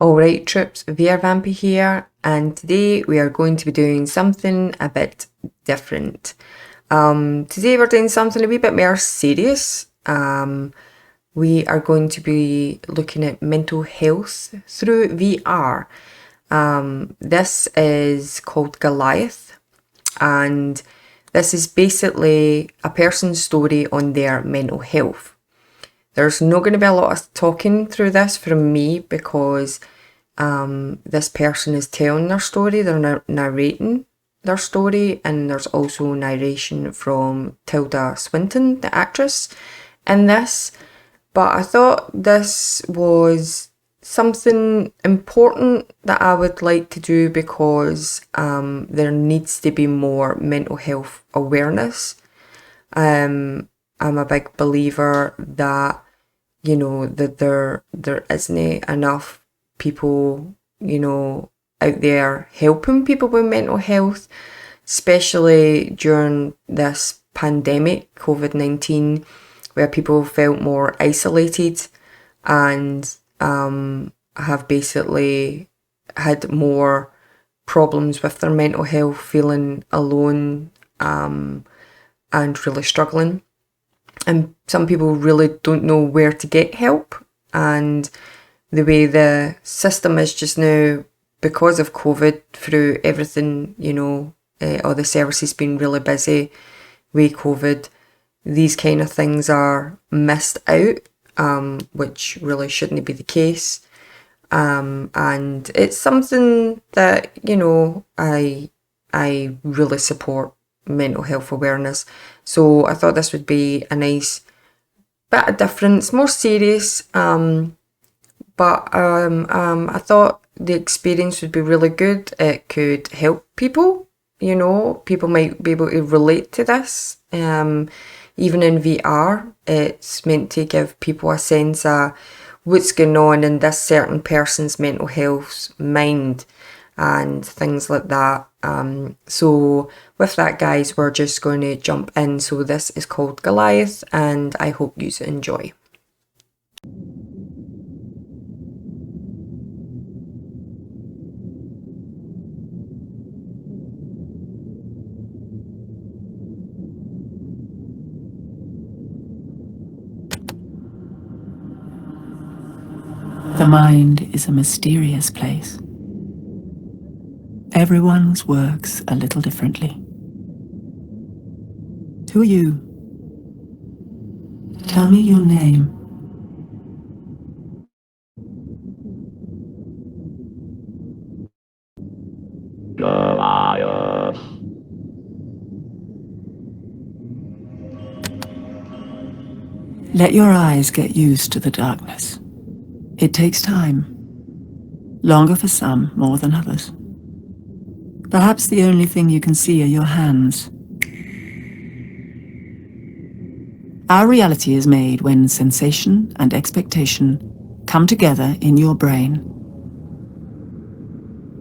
Alright troops, Vampy here, and today we are going to be doing something a bit different. Today we're doing something a wee bit more serious. We are going to be looking at mental health through VR. This is called Goliath, and this is basically a person's story on their mental health. There's not going to be a lot of talking through this from me because this person is telling their story, they're narrating their story, and there's also narration from Tilda Swinton, the actress, in this. But I thought this was something important that I would like to do because there needs to be more mental health awareness. I'm a big believer that, you know, that there isn't enough people, you know, out there helping people with mental health, especially during this pandemic, COVID-19, where people felt more isolated and have basically had more problems with their mental health, feeling alone and really struggling. And some people really don't know where to get help. And the way the system is just now, because of COVID, through everything, you know, all the services being really busy with COVID, these kind of things are missed out, which really shouldn't be the case. And it's something that, you know, I really support mental health awareness. So I thought this would be a nice bit of difference, more serious, but I thought the experience would be really good. It could help people, you know, people might be able to relate to this. Even in VR, it's meant to give people a sense of what's going on in this certain person's mental health mind and things like that. So with that, guys, we're just going to jump in. So this is called Goliath, and I hope you enjoy. The mind is a mysterious place. Everyone's works a little differently. Who are you? Tell me your name. Goliath. Let your eyes get used to the darkness. It takes time. Longer for some, more than others. Perhaps the only thing you can see are your hands. Our reality is made when sensation and expectation come together in your brain.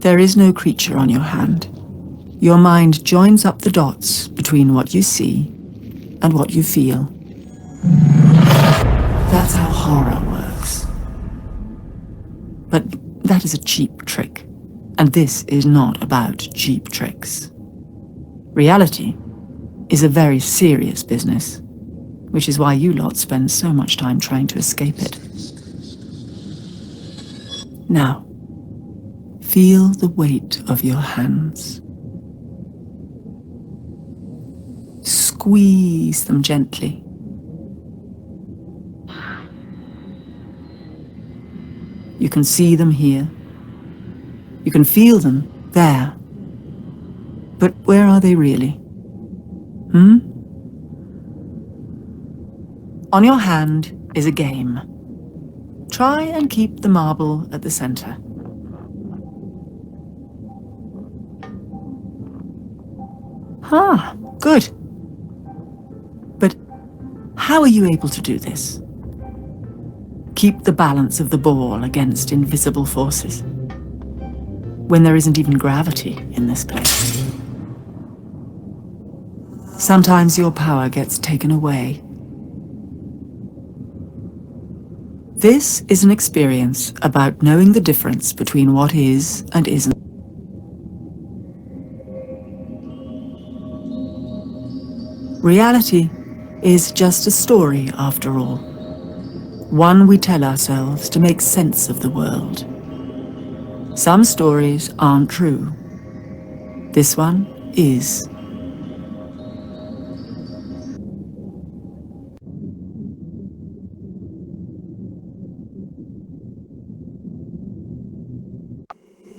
There is no creature on your hand. Your mind joins up the dots between what you see and what you feel. That's how horror works. But that is a cheap trick, and this is not about cheap tricks. Reality is a very serious business, which is why you lot spend so much time trying to escape it. Now, feel the weight of your hands. Squeeze them gently. You can see them here. You can feel them there. But where are they really? On your hand is a game. Try and keep the marble at the center. Good. But how are you able to do this? Keep the balance of the ball against invisible forces, when there isn't even gravity in this place. Sometimes your power gets taken away. This is an experience about knowing the difference between what is and isn't. Reality is just a story, after all. One we tell ourselves to make sense of the world. Some stories aren't true. This one is.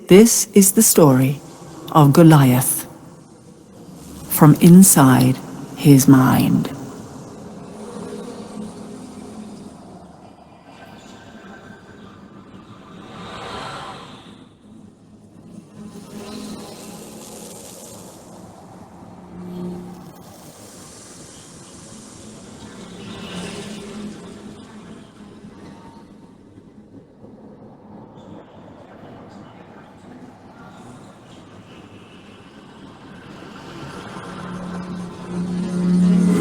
This is the story of Goliath from inside his mind.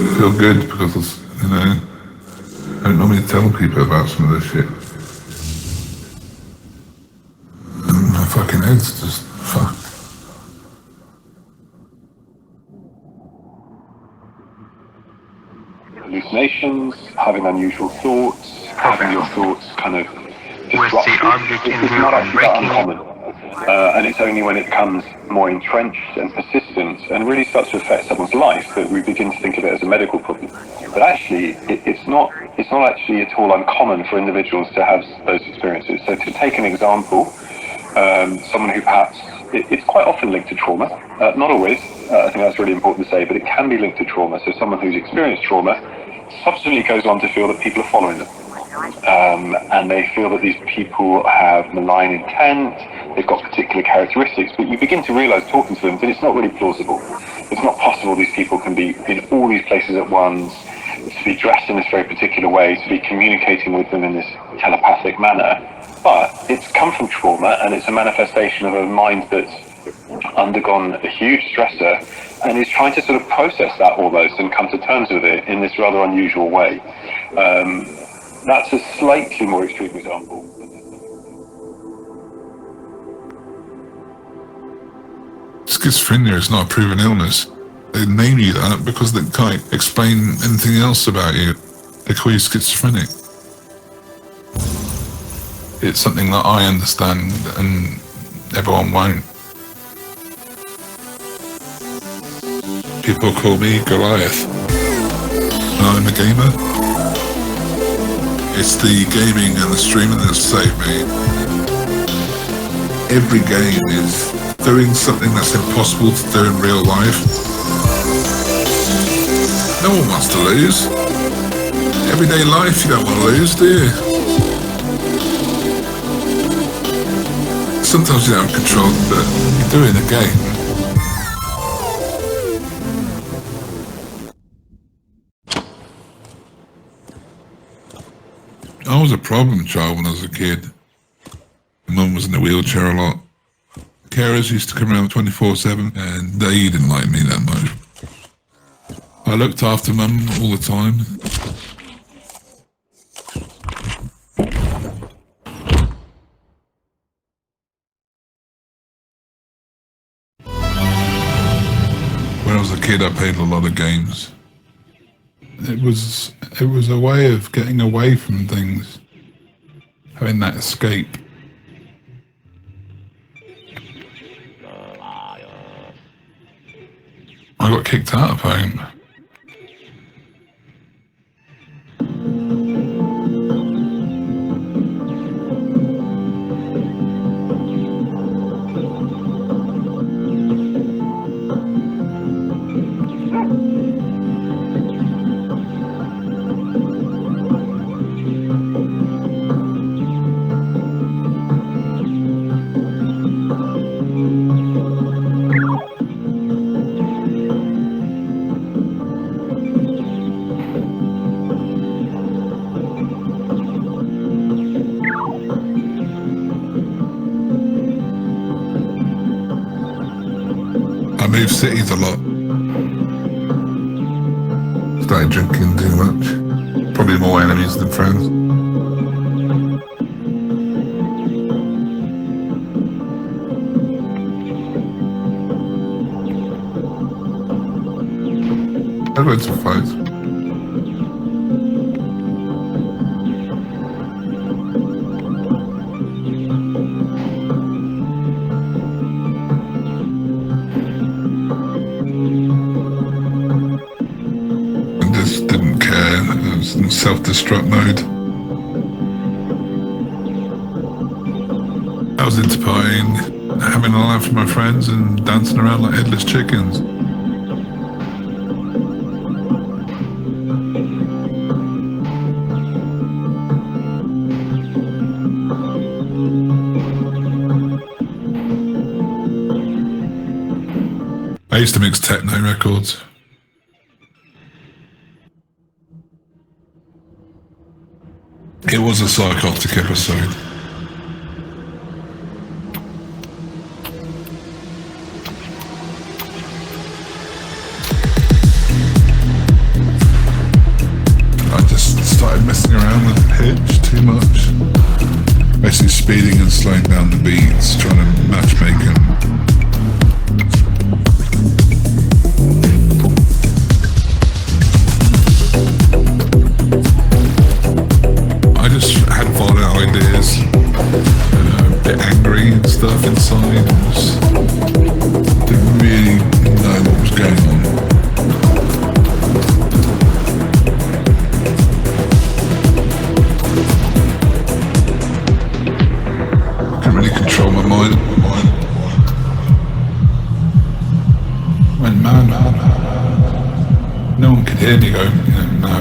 I feel good because, I don't normally tell people about some of this shit. And my fucking head's just fucked. Hallucinations, having unusual thoughts, having your thoughts kind of disrupted. It's not actually that uncommon. And it's only when it becomes more entrenched and persistent and really starts to affect someone's life that we begin to think of it as a medical problem. But actually, it's not actually at all uncommon for individuals to have those experiences. So to take an example, someone who perhaps, it's quite often linked to trauma, not always, I think that's really important to say, but it can be linked to trauma. So someone who's experienced trauma subsequently goes on to feel that people are following them. And they feel that these people have malign intent, they've got particular characteristics, but you begin to realise, talking to them, that it's not really plausible. It's not possible these people can be in all these places at once, to be dressed in this very particular way, to be communicating with them in this telepathic manner. But it's come from trauma, and it's a manifestation of a mind that's undergone a huge stressor and is trying to sort of process that almost and come to terms with it in this rather unusual way. That's a slightly more extreme example. Schizophrenia is not a proven illness. They name you that because they can't explain anything else about you. They call you schizophrenic. It's something that I understand and everyone won't. People call me Goliath. And I'm a gamer. It's the gaming and the streaming that saved me. Every game is doing something that's impossible to do in real life. No one wants to lose. Everyday life, you don't want to lose, do you? Sometimes you don't have control, but you do in a game. I was a problem child when I was a kid. My mum was in a wheelchair a lot. Carers used to come around 24/7 and they didn't like me that much. I looked after mum all the time. When I was a kid I played a lot of games. It was a way of getting away from things, having that escape. I got kicked out of home. I moved cities a lot. Started drinking too much. Probably more enemies than friends. I went to fight. I just didn't care. I was in self-destruct mode. I was into partying, having a laugh with my friends and dancing around like headless chickens. I used to mix techno records. It was a psychotic episode. I just started messing around with the pitch too much. Basically speeding and slowing down the beats, trying to matchmake them. I just had violent ideas, a bit angry and stuff inside, and just didn't really know what was going on. Couldn't really control my mind. Went mad. No one could hear me go, no.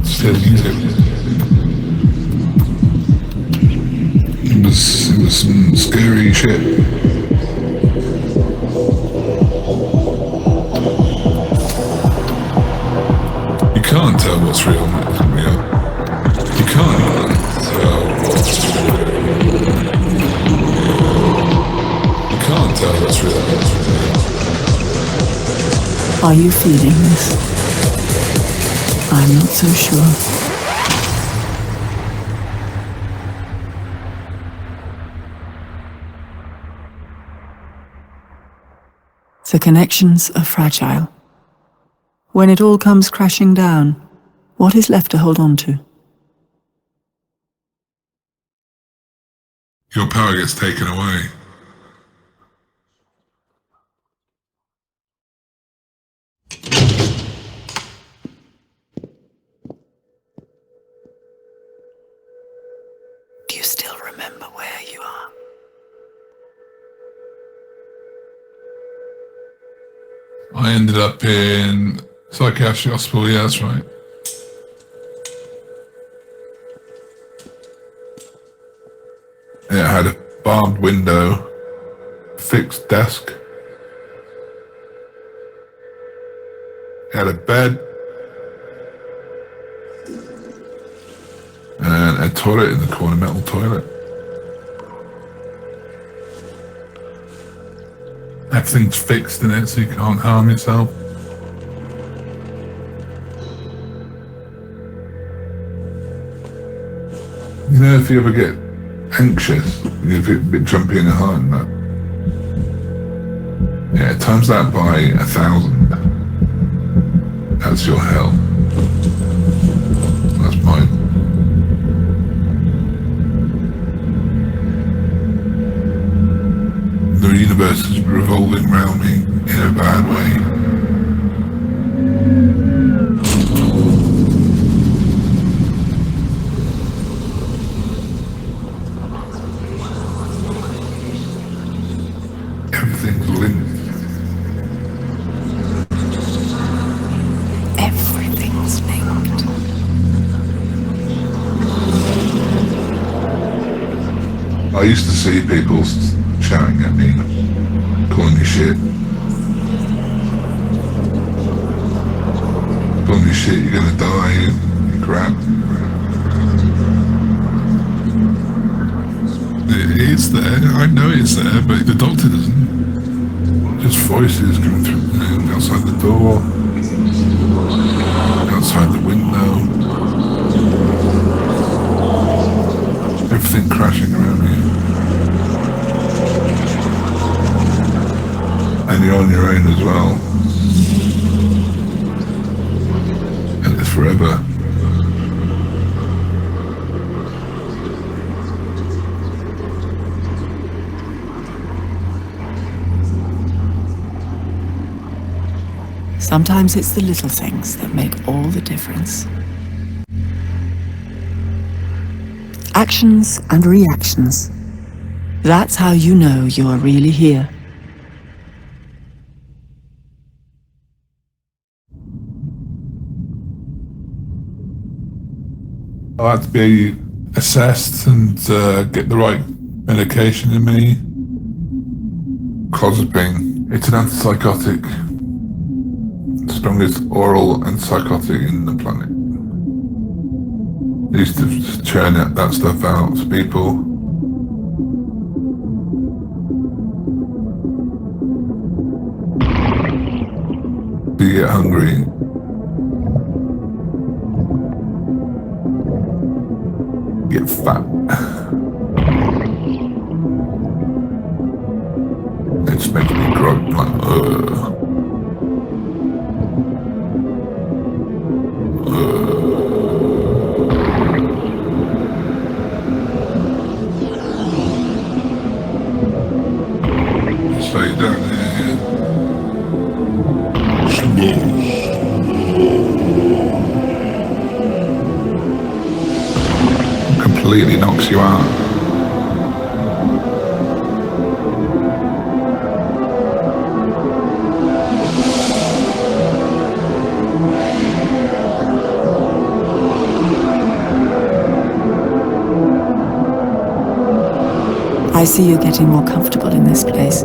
Still music. It was some scary shit. You can't tell what's real and what's not real. You can't tell what's real. You can't tell what's real and what's real. Are you feeling this? I'm not so sure. The connections are fragile. When it all comes crashing down, what is left to hold on to? Your power gets taken away. Do you still remember where you are? I ended up in psychiatric hospital, yeah, that's right. It had a barbed window, fixed desk. It had a bed, and a toilet in the corner, metal toilet. Everything's fixed in it so you can't harm yourself. You know, if you ever get anxious, you get a bit jumpy in the heart and that. Yeah, times that by 1,000. That's your hell. That's mine. The universe is revolving around me in a bad way. Everything's linked. Everything's linked. I used to see people shouting at me, calling me shit. Calling me shit, you're gonna die, you crap. It's there, I know it's there, but the doctor doesn't. Just voices coming through, outside the door, outside the window. Everything crashing around me. And you're on your own as well. forever. Sometimes it's the little things that make all the difference. Actions and reactions. That's how you know you're really here. I had to be assessed and get the right medication in me. Clozapine. It's an antipsychotic. Strongest oral antipsychotic in the planet. They used to churn that stuff out to people. You get hungry. Get fat. It just makes me grow like, Stay down here. Completely knocks you out. I see you're getting more comfortable in this place.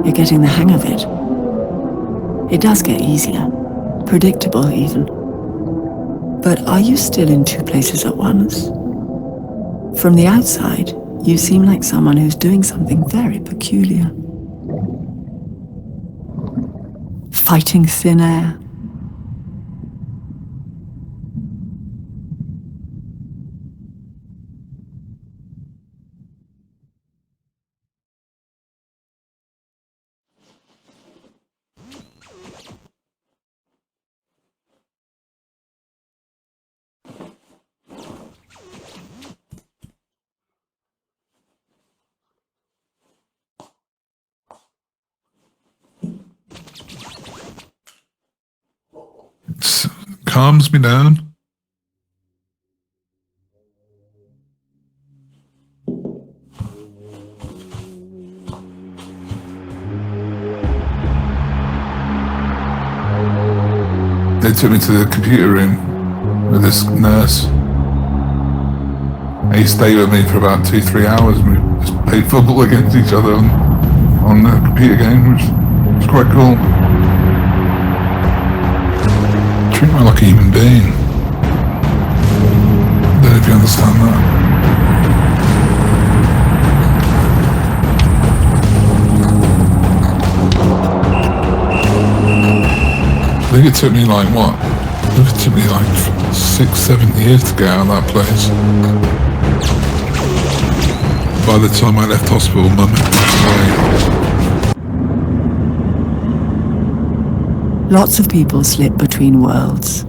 You're getting the hang of it. It does get easier, predictable even. But are you still in two places at once? From the outside, you seem like someone who's doing something very peculiar. Fighting thin air. It calms me down. They took me to the computer room with this nurse. He stayed with me for about 2-3 hours and we just played football against each other on the computer game, which was quite cool. Treat me like a human being. I don't know if you understand that. I think it took me like what? It took me like 6-7 years to get out of that place. By the time I left hospital, Mum had passed away. Lots of people slip between worlds.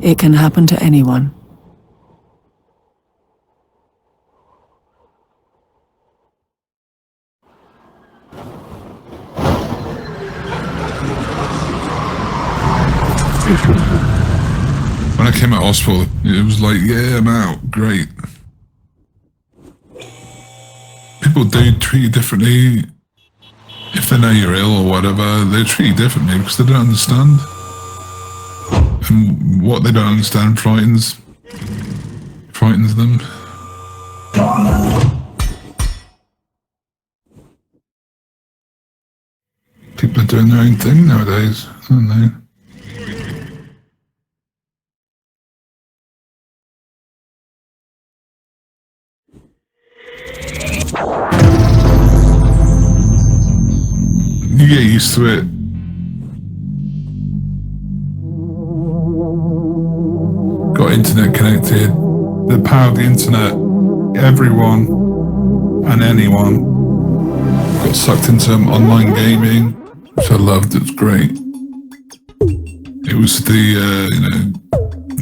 It can happen to anyone. When I came out of hospital, it was like, yeah, I'm out, great. People do treat you differently. If they know you're ill or whatever, they treat you differently because they don't understand. And what they don't understand frightens them. People are doing their own thing nowadays, aren't they? You get used to it. Got internet connected. The power of the internet, everyone and anyone got sucked into online gaming, which I loved. It was great. It was the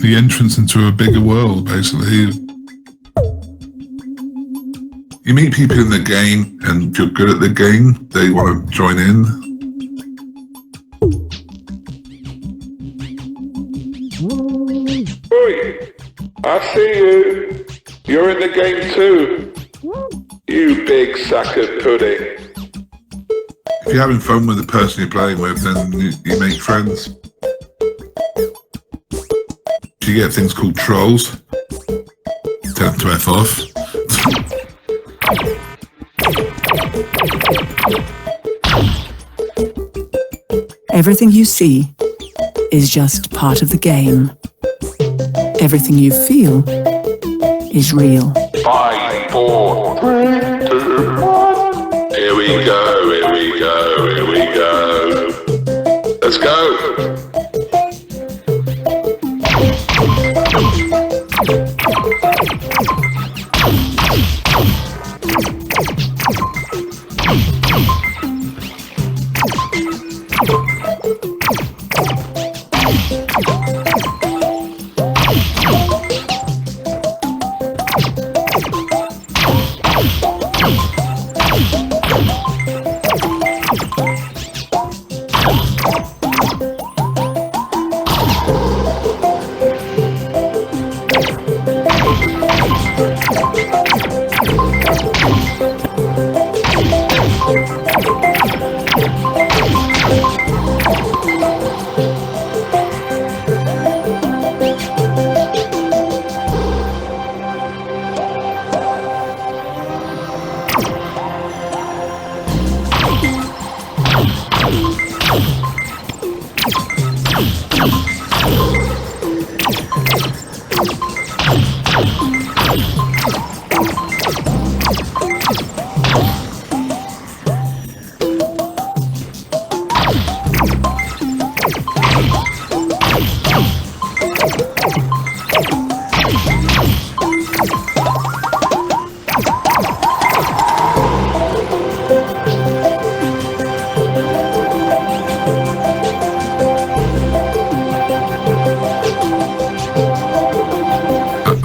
the entrance into a bigger world, basically. You meet people in the game, and if you're good at the game, they want to join in. Oi! I see you! You're in the game too! You big sack of pudding! If you're having fun with the person you're playing with, then you make friends. You get things called trolls. Tell them to F off. Everything you see is just part of the game. Everything you feel is real. 5, 4, 3, 2, 1. Here we go, here we go, here we go. Let's go.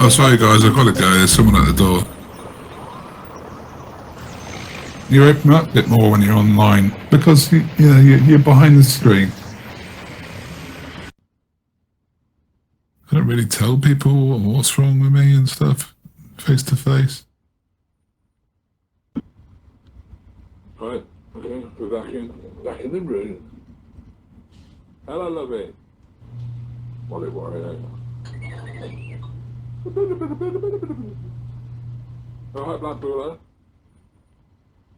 Oh, sorry guys, I've got to go. There's someone at the door. You open up a bit more when you're online because you're behind the screen. I don't really tell people what's wrong with me and stuff face to face. Right, okay, we're back in the room. Hello, lovey. What are you worried about? Alright, Black Buller.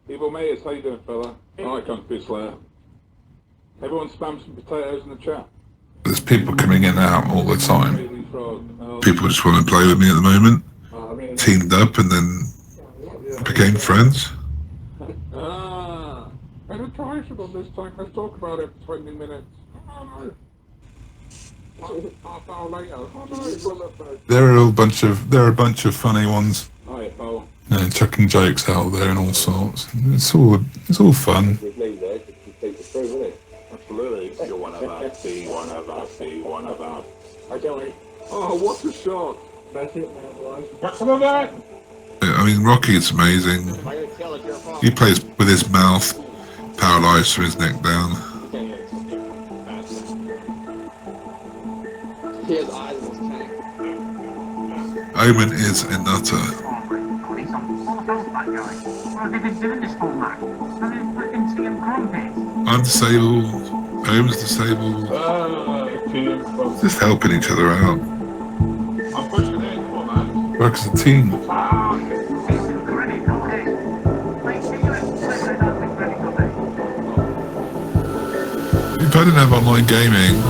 Evil Mates, how you doing, fella? Alright, Country Slayer. Everyone spam some potatoes in the chat. There's people coming in and out all the time. People just want to play with me at the moment. Teamed up and then became friends. I don't try it on this time. Let's talk about it for 20 minutes. Half hour later. There are a bunch of funny ones. Alright, pal. Chucking jokes out there and all sorts. It's all fun. Absolutely. You're one of us. Be one of us. Be one of us. Oh, what a shot! That's it, man, boys. What's some of that? I mean, Rocky's amazing. He plays with his mouth paralysed from his neck down. Omen is a nutter. I'm disabled. Omen's disabled. Just helping each other out. I'm pushing in, come on, man. Work as a team. If I didn't have online gaming,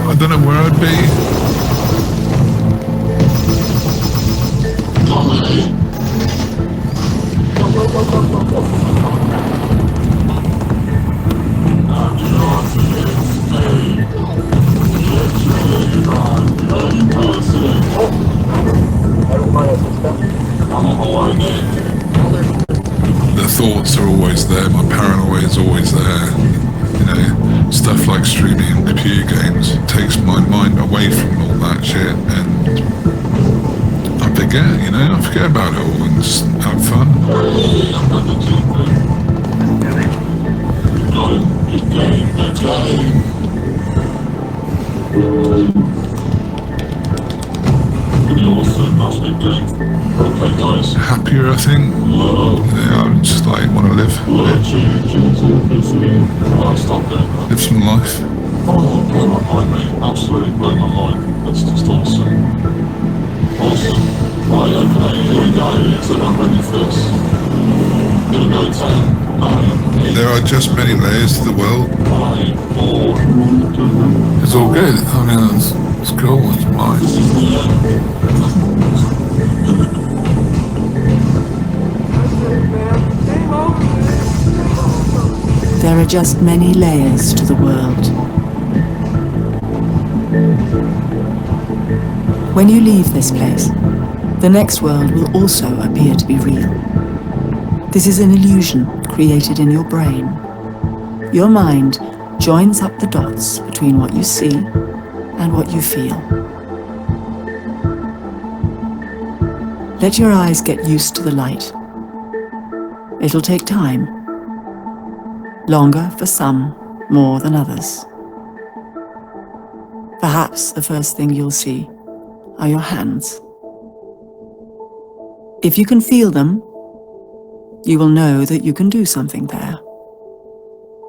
I don't know where I'd be. The thoughts are always there, my paranoia is always there. stuff like streaming computer games takes my mind away from all that shit, and I forget, you know, I forget about it all and just have fun. Happier, I think. Yeah, I just like want to live some life. Oh, blow my mind, mate. Absolutely blow my mind. That's just awesome. Awesome. Right, okay, here we go. So I'm ready for this. Gonna go 10, 9, 8. There are just many layers to the world. 5, 4. It's all good. I mean, it's cool. It's mine. This is the end. There are just many layers to the world. When you leave this place, the next world will also appear to be real. This is an illusion created in your brain. Your mind joins up the dots between what you see and what you feel. Let your eyes get used to the light. It'll take time. Longer for some, more than others. Perhaps the first thing you'll see are your hands. If you can feel them, you will know that you can do something there.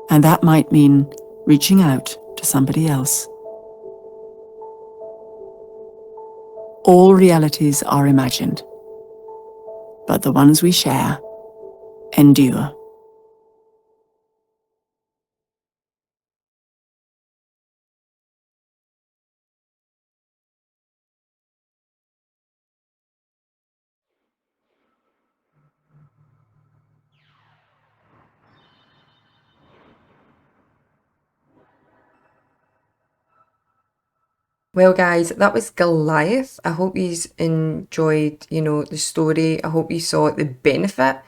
And that might mean reaching out to somebody else. All realities are imagined, but the ones we share endure. Well, guys, that was Goliath. I hope you enjoyed, you know, the story. I hope you saw the benefit.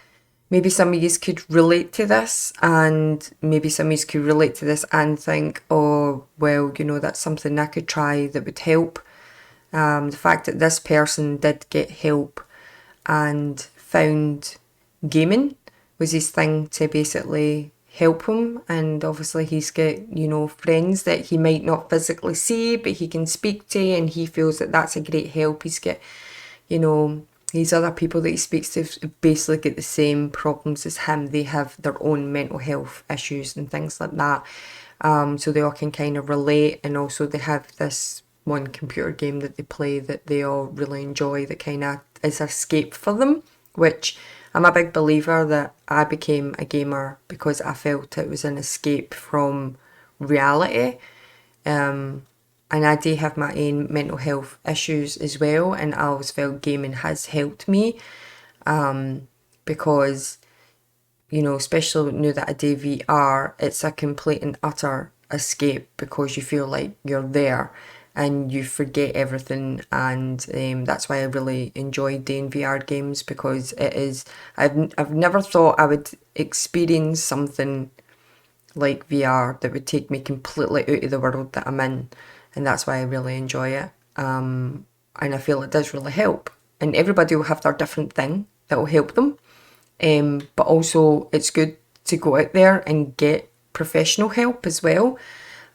Maybe some of you could relate to this, and maybe some of you could relate to this and think, oh, well, you know, that's something I could try that would help. The fact that this person did get help and found gaming was his thing to basically help him, and obviously he's got, you know, friends that he might not physically see but he can speak to, and he feels that that's a great help. He's got, you know, these other people that he speaks to basically get the same problems as him. They have their own mental health issues and things like that, so they all can kind of relate. And also they have this one computer game that they play that they all really enjoy that kind of is an escape for them, which I'm a big believer that I became a gamer because I felt it was an escape from reality. And I do have my own mental health issues as well, and I always felt gaming has helped me, because, you know, especially now that I do VR, it's a complete and utter escape because you feel like you're there and you forget everything. And that's why I really enjoy doing VR games, because it is, I've never thought I would experience something like VR that would take me completely out of the world that I'm in, and that's why I really enjoy it. And I feel it does really help, and everybody will have their different thing that will help them, but also it's good to go out there and get professional help as well,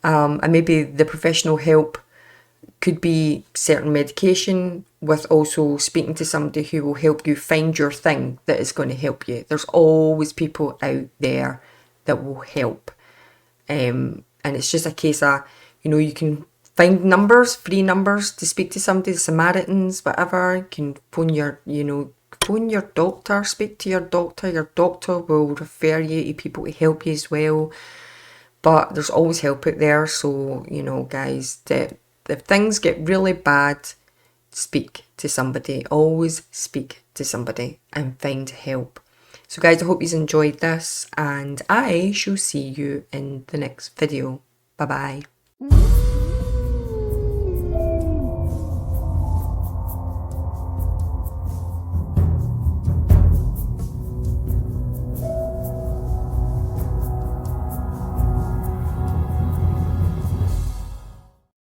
and maybe the professional help could be certain medication, with also speaking to somebody who will help you find your thing that is going to help you. There's always people out there that will help, and it's just a case of, you know, you can find numbers, free numbers to speak to somebody, the Samaritans, whatever. You can phone your, you know, phone your doctor, speak to your doctor will refer you to people to help you as well. But there's always help out there. So, you know, guys, that if things get really bad, speak to somebody. Always speak to somebody and find help. So guys, I hope you enjoyed this, and I shall see you in the next video. Bye bye.